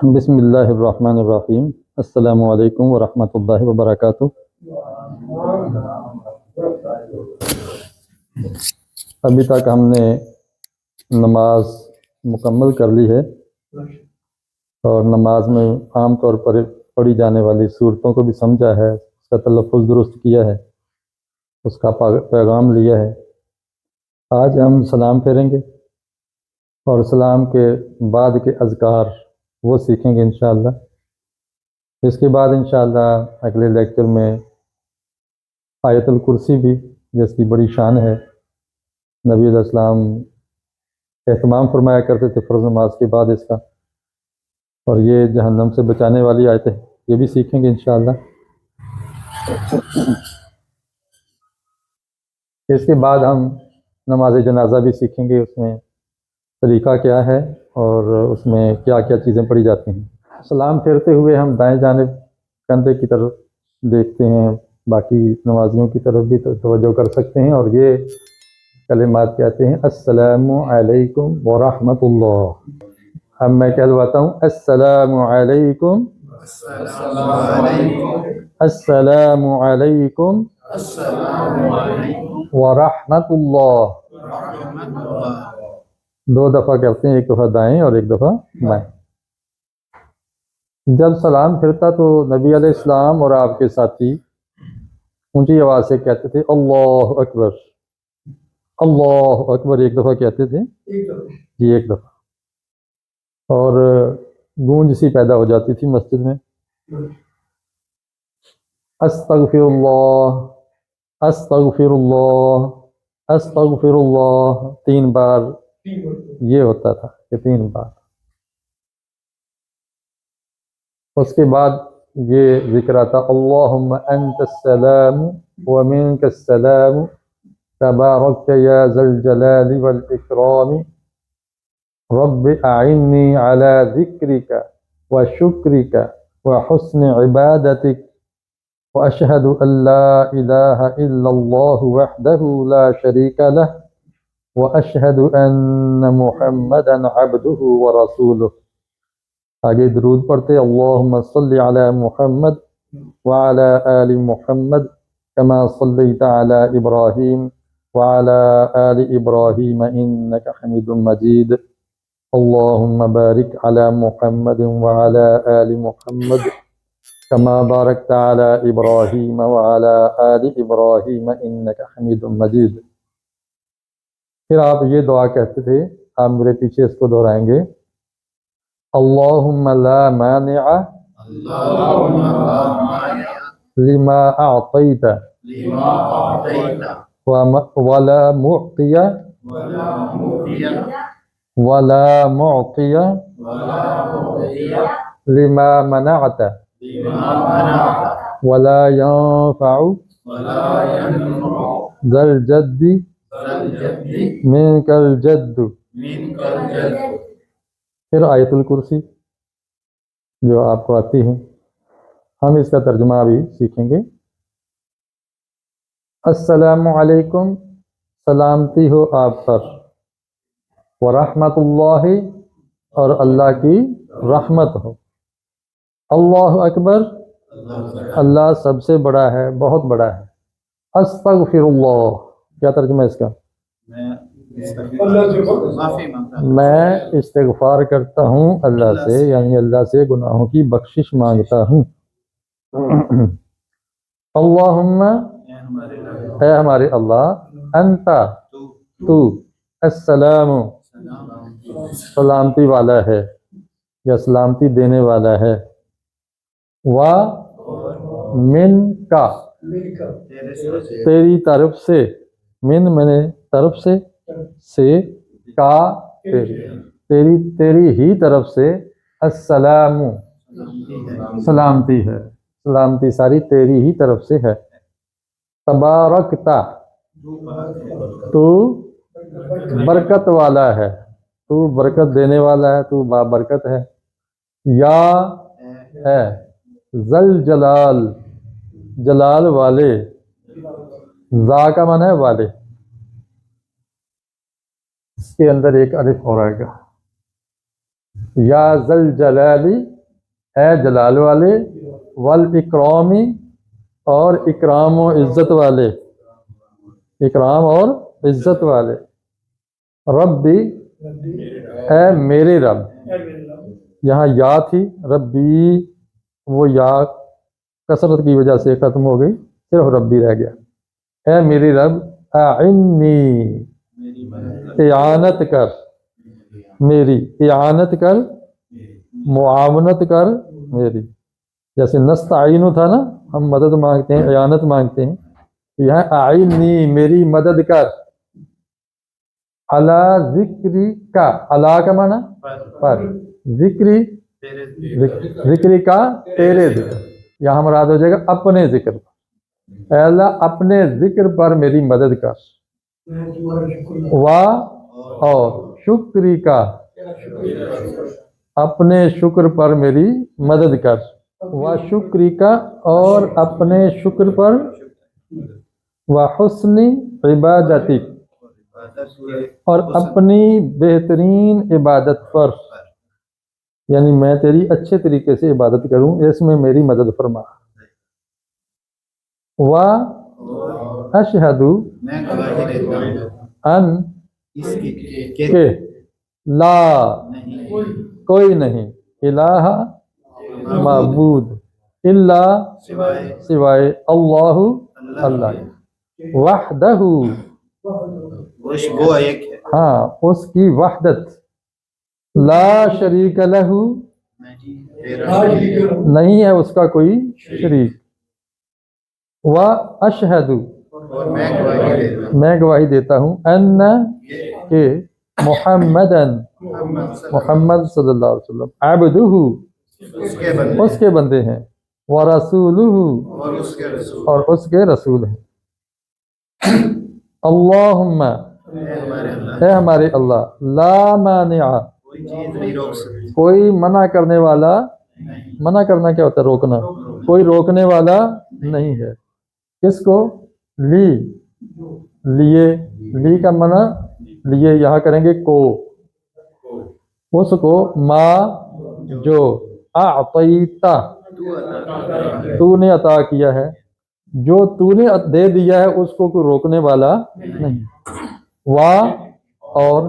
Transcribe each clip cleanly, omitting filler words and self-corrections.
بسم اللہ الرحمن الرحیم۔ السلام علیکم ورحمۃ اللہ وبرکاتہ۔ ابھی تک ہم نے نماز مکمل کر لی ہے اور نماز میں عام طور پر پڑھی جانے والی صورتوں کو بھی سمجھا ہے، اس کا تلفظ درست کیا ہے، اس کا پیغام لیا ہے۔ آج ہم سلام پھیریں گے اور سلام کے بعد کے اذکار وہ سیکھیں گے انشاءاللہ۔ اس کے بعد انشاءاللہ اگلے لیکچر میں آیت الکرسی بھی، جس کی بڑی شان ہے، نبی علیہ السلام اہتمام فرمایا کرتے تھے فرض نماز کے بعد اس کا، اور یہ جہنم سے بچانے والی آیتیں یہ بھی سیکھیں گے انشاءاللہ۔ اس کے بعد ہم نماز جنازہ بھی سیکھیں گے، اس میں طریقہ کیا ہے اور اس میں کیا کیا چیزیں پڑھی جاتی ہیں۔ سلام پھیرتے ہوئے ہم دائیں جانب کندھے کی طرف دیکھتے ہیں، باقی نمازیوں کی طرف بھی توجہ کر سکتے ہیں، اور یہ کلمات کہتے ہیں السلام علیکم ورحمۃ اللہ۔ اب میں کہلواتا ہوں السلام علیکم، السلام علیکم ورحمۃ اللہ۔ دو دفعہ کرتے ہیں، ایک دفعہ دائیں اور ایک دفعہ بائیں۔ جب سلام پھرتا تو نبی علیہ السلام اور آپ کے ساتھی اونچی آواز سے کہتے تھے اللہ اکبر، اللہ اکبر، ایک دفعہ کہتے تھے جی، ایک دفعہ، اور گونج سی پیدا ہو جاتی تھی مسجد میں۔ استغفر اللہ، استغفر اللہ، استغفر اللہ، 3 بار یہ ہوتا تھا کہ 3 بار۔ اس کے بعد یہ ذکر آتا اللہم انت السلام ومنک السلام تبارکت یا ذا الجلال والاکرام رب اعنی علی ذکرک وشکرک وحسن عبادتک واشہد ان لا الہ الا اللہ وحدہ لا شریک لہ واشہد ان محمدا عبدہ ورسولہ۔ آگے درود پڑھتے اللہم صلی علی محمد وعلی آل محمد کما صلیت علی ابراہیم وعلی آل ابراہیم انک حمید مجید۔ اللہم بارک علی محمد وعلی آل محمد کما بارکت علی ابراہیم وعلی آل ابراہیم انک حمید مجید۔ پھر آپ یہ دعا کہتے تھے، آپ میرے پیچھے اس کو دہرائیں گے اللہم لا مانع لما اعطیت ولا معطی لما منعت ولا ينفع ذا الجد منک الجد۔ پھر آیت الکرسی جو آپ کو آتی ہے، ہم اس کا ترجمہ بھی سیکھیں گے۔ السلام علیکم، سلامتی ہو آپ پر، ورحمۃ اللہ، اور اللہ کی رحمت ہو، اللہ اکبر، اللہ سب سے بڑا ہے، بہت بڑا ہے، استغفر اللہ، کیا ترجمہ ہے اس کا؟ میں استغفار کرتا ہوں اللہ سے، یعنی اللہ سے گناہوں کی بخشش مانگتا ہوں۔ اللہم، اے ہمارے اللہ، انتا، تو، السلام، سلامتی والا ہے یا سلامتی دینے والا ہے، و من کا، تیری طرف سے، من میں نے طرف سے کا، تیری ہی طرف سے، السلام، سلامتی ہے، سلامتی ساری تیری ہی طرف سے ہے۔ تبارکتا، تو برکت والا ہے، تو برکت دینے والا ہے، تو بابرکت ہے، یا ہے ذل جلال، جلال والے، ذا کا معنی ہے والے، اس کے اندر ایک الف اور آئے گا، یا ذل جلالی اے جلال والے، والاکرامی اور اکرام و عزت والے، اکرام اور عزت والے، ربی اے میرے رب، یہاں یا تھی ربی، وہ یا کثرت کی وجہ سے ختم ہو گئی، صرف ربی رہ گیا۔ اے میری رب، اعنی اعانت کر، میری اعانت کر، معاونت کر میری، جیسے نستعین تھا نا، ہم مدد مانگتے ہیں، اعانت مانگتے ہیں، یہاں اعنی میری مدد کر، علی ذکری کا، علی کا معنی پر، ذکری ذکری کا تیرے ذکر، یہاں مراد ہو جائے گا اپنے ذکر پر، اے اللہ اپنے ذکر پر میری مدد کر، اور شکری کا، اپنے شکر پر میری مدد کر، شکری کا اور اپنے شکر پر، حسن عبادتک اور اپنی بہترین عبادت پر، یعنی میں تیری اچھے طریقے سے عبادت کروں، اس میں میری مدد فرما، اشہد ان کہ لا کوئی نہیں، الہ معبود، الا سوائے، اللہ اللہ، وحدہ ہاں اس کی وحدت، لا شریک لہ نہیں ہے اس کا کوئی شریک، واشہد میں گواہی دیتا ہوں، ان کہ محمدن محمد صلی اللہ علیہ وسلم، عبدہ اس کے بندے ہیں، ورسولہ اور اس کے رسول ہیں، اللہم اے ہمارے اللہ، لا مانع کوئی منع کرنے والا، منع کرنا کیا ہوتا ہے؟ روکنا، کوئی روکنے والا نہیں ہے، کس کو؟ لی، لیے، لی کا منع لیے یہاں کریں گے کو، اس کو، ما جو، اعطیتا تو نے عطا کیا ہے، جو تو نے دے دیا ہے اس کو کوئی روکنے والا نہیں، اور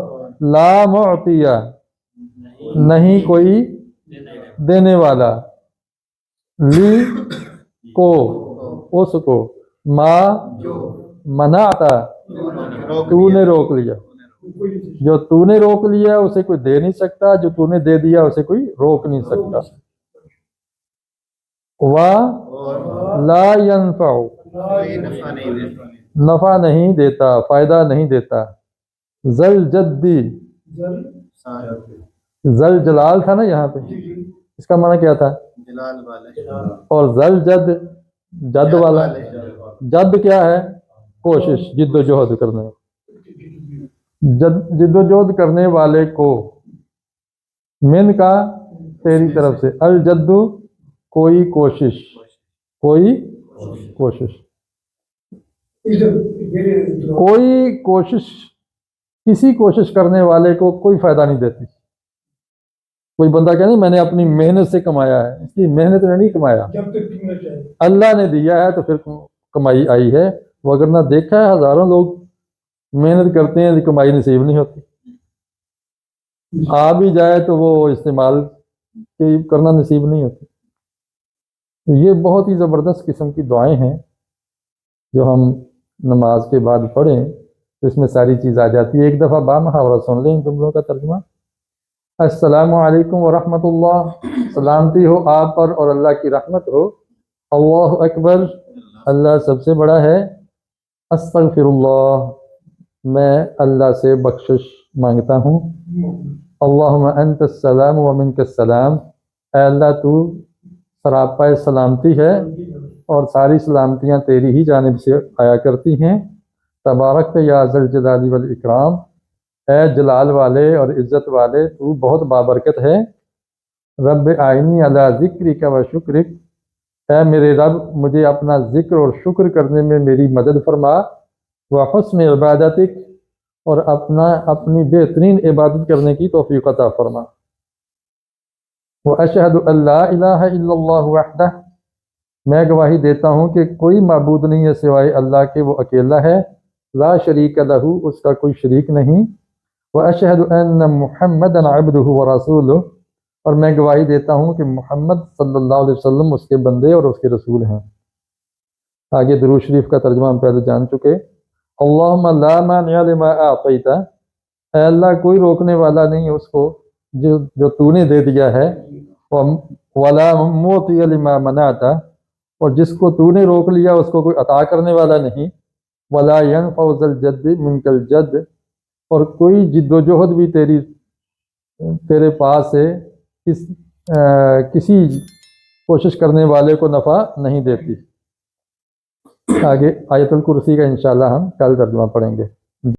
لا معطیہ نہیں کوئی دینے والا، لی کو اس کو، ما منعتا تو نے روک لیا، جو تو نے روک لیا اسے کوئی دے نہیں سکتا، جو تو نے دے دیا اسے کوئی روک نہیں سکتا، لا ينفع نفع نہیں دیتا، فائدہ نہیں دیتا، ذل جدی، ذل جلال تھا نا یہاں پہ، اس کا معنی کیا تھا؟ اور ذل جد، جد والا، جد کیا ہے؟ کوشش، جد و جہد کرنے، جد و جہد کرنے والے کو، من کا تیری طرف سے، الجد کوئی کوشش، کوئی کوشش، کوئی کوشش کسی کوشش کرنے والے کو کوئی فائدہ نہیں دیتی، کوئی بندہ کہ نہیں میں نے اپنی محنت سے کمایا ہے، اس کی محنت نے نہیں کمایا، اللہ نے دیا ہے تو پھر کمائی آئی ہے، وگرنہ دیکھا ہے ہزاروں لوگ محنت کرتے ہیں کمائی نصیب نہیں ہوتی، آ بھی جائے تو وہ استعمال کرنا نصیب نہیں ہوتی۔ تو یہ بہت ہی زبردست قسم کی دعائیں ہیں جو ہم نماز کے بعد پڑھیں تو اس میں ساری چیز آ جاتی ہے۔ ایک دفعہ بامحاورہ سن لیں ان جملوں کا ترجمہ۔ السلام علیکم ورحمۃ اللہ، سلامتی ہو آپ پر اور اللہ کی رحمت ہو۔ اللہ اکبر، اللہ سب سے بڑا ہے۔ استغفر اللہ، میں اللہ سے بخشش مانگتا ہوں۔ اللہم انت السلام و منک السلام، اے اللہ تو سراپا سلامتی ہے اور ساری سلامتیاں تیری ہی جانب سے آیا کرتی ہیں۔ تبارک یا ذل جلال والاکرام، اے جلال والے اور عزت والے تو بہت بابرکت ہے۔ رب اعنی علی ذکرک و شکرک، اے میرے رب مجھے اپنا ذکر اور شکر کرنے میں میری مدد فرما، وحسن عبادتک اور اپنی بہترین عبادت کرنے کی توفیق عطا فرما۔ واشہد ان لا الہ الا اللہ وحدہ، میں گواہی دیتا ہوں کہ کوئی معبود نہیں ہے سوائے اللہ کے، وہ اکیلا ہے، لا شریک لہ، اس کا کوئی شریک نہیں، واشہد ان محمدا عبدہ ورسولہ، اور میں گواہی دیتا ہوں کہ محمد صلی اللہ علیہ وسلم اس کے بندے اور اس کے رسول ہیں۔ آگے درود شریف کا ترجمہ ہم پہلے جان چکے۔ اللہم لا مانع لما اعطیت، اے اللہ کوئی روکنے والا نہیں ہے اس کو جو تو نے دے دیا ہے، ولا معطی لما منعت، اور جس کو تو نے روک لیا اس کو کوئی عطا کرنے والا نہیں، ولا ينفع ذا الجد منک الجد، اور کوئی جد و جہد بھی تیرے پاس ہے کسی کوشش کرنے والے کو نفع نہیں دیتی۔ آگے آیت الکرسی کا انشاءاللہ ہم کل ترجمہ پڑھیں گے۔